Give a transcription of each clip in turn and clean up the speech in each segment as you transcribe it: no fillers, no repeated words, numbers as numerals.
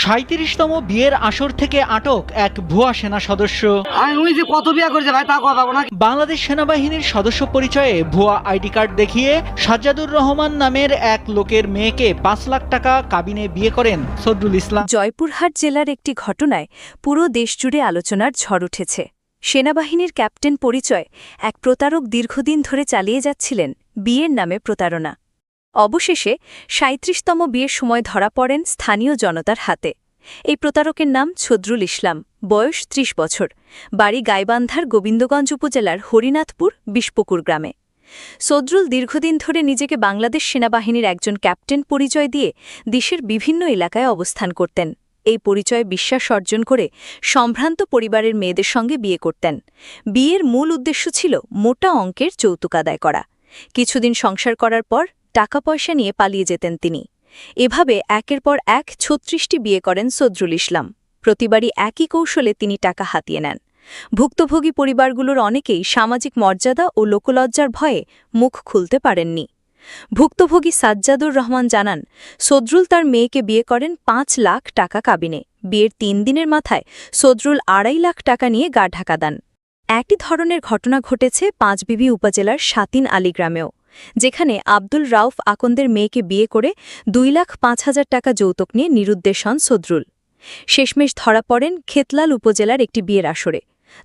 ৩৭তম বিয়ের আসর থেকে আটক এক ভুয়া সেনা সদস্য। বাংলাদেশ সেনাবাহিনীর সদস্য পরিচয়ে ভুয়া আইডি কার্ড দেখিয়ে সাজ্জাদুর রহমান নামের এক লোকের মেয়েকে ৫ লাখ টাকা কাবিনে বিয়ে করেন সদরুল ইসলাম। জয়পুরহাট জেলার একটি ঘটনায় পুরো দেশজুড়ে আলোচনার ঝড় উঠেছে। সেনাবাহিনীর ক্যাপ্টেন পরিচয় এক প্রতারক দীর্ঘদিন ধরে চালিয়ে যাচ্ছিলেন বিয়ের নামে প্রতারণা। অবশেষে ৩৭তম বিয়ের সময় ধরা পড়েন স্থানীয় জনতার হাতে। এই প্রতারকের নাম সদরুল ইসলাম, বয়স ৩০ বছর, বাড়ি গাইবান্ধার গোবিন্দগঞ্জ উপজেলার হরিনাথপুর বিষপুকুর গ্রামে। সদরুল দীর্ঘদিন ধরে নিজেকে বাংলাদেশ সেনাবাহিনীর একজন ক্যাপ্টেন পরিচয় দিয়ে দেশের বিভিন্ন এলাকায় অবস্থান করতেন। এই পরিচয়ে বিশ্বাস অর্জন করে সম্ভ্রান্ত পরিবারের মেয়েদের সঙ্গে বিয়ে করতেন। বিয়ের মূল উদ্দেশ্য ছিল মোটা অঙ্কের যৌতুক আদায় করা। কিছুদিন সংসার করার পর টাকা পয়সা নিয়ে পালিয়ে যেতেন তিনি। এভাবে একের পর এক ৩৬টি বিয়ে করেন সদরুল ইসলাম। প্রতিবারই একই কৌশলে তিনি টাকা হাতিয়ে নেন। ভুক্তভোগী পরিবারগুলোর অনেকেই সামাজিক মর্যাদা ও লোকলজ্জার ভয়ে মুখ খুলতে পারেননি। ভুক্তভোগী সাজ্জাদুর রহমান জানান, সদরুল তার মেয়েকে বিয়ে করেন ৫ লাখ টাকা কাবিনে। বিয়ের ৩ দিনের মাথায় সদরুল ২.৫ লাখ টাকা নিয়ে গা ঢাকা দেন। একই ধরনের ঘটনা ঘটেছে পাঁচবিবি উপজেলার সাতিন আলী গ্রামেও, যেখানে আব্দুল রাউফ আকন্দের মেয়েকে বিয়ে করে ২,৫,০০০ টাকা যৌতুক নিয়ে নিরুদ্দেশ হন সদরুল। শেষমেশ ধরা পড়েন খেতলাল উপজেলার একটি বিয়ের আসরে।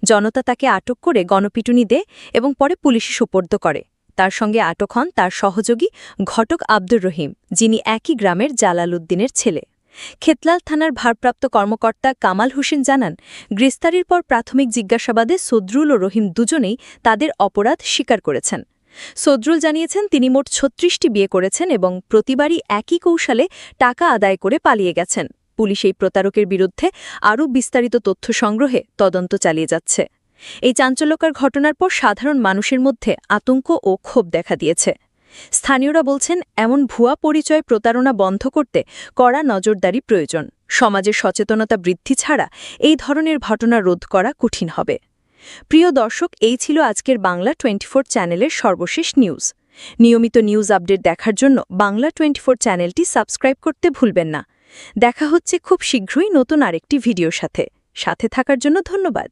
জনতা তাকে আটক করে গণপিটুনি দেয় এবং পরে পুলিশে সোপর্দ করে। তার সঙ্গে আটক হন তার সহযোগী ঘটক আব্দুর রহিম, যিনি একই গ্রামের জালাল উদ্দিনের ছেলে। খেতলাল থানার ভারপ্রাপ্ত কর্মকর্তা কামাল হোসেন জানান, গ্রেফতারির পর প্রাথমিক জিজ্ঞাসাবাদে সদরুল ও রহিম দুজনেই তাদের অপরাধ স্বীকার করেছেন। সদরুল জানিয়েছেন তিনি মোট ৩৬টি বিয়ে করেছেন এবং প্রতিবারই একই কৌশলে টাকা আদায় করে পালিয়ে গেছেন। পুলিশ এই প্রতারকের বিরুদ্ধে আরও বিস্তারিত তথ্য সংগ্রহে তদন্ত চালিয়ে যাচ্ছে। এই চাঞ্চল্যকর ঘটনার পর সাধারণ মানুষের মধ্যে আতঙ্ক ও ক্ষোভ দেখা দিয়েছে। স্থানীয়রা বলছেন, এমন ভুয়া পরিচয় প্রতারণা বন্ধ করতে কড়া নজরদারি প্রয়োজন। সমাজের সচেতনতা বৃদ্ধি ছাড়া এই ধরনের ঘটনা রোধ করা কঠিন হবে। প্রিয় দর্শক, এই ছিল আজকের বাংলা 24 চ্যানেলের সর্বশেষ নিউজ। নিয়মিত নিউজ আপডেট দেখার জন্য বাংলা 24 চ্যানেলটি সাবস্ক্রাইব করতে ভুলবেন না। দেখা হচ্ছে খুব শীঘ্রই নতুন আরেকটি ভিডিওর সাথে থাকার জন্য ধন্যবাদ।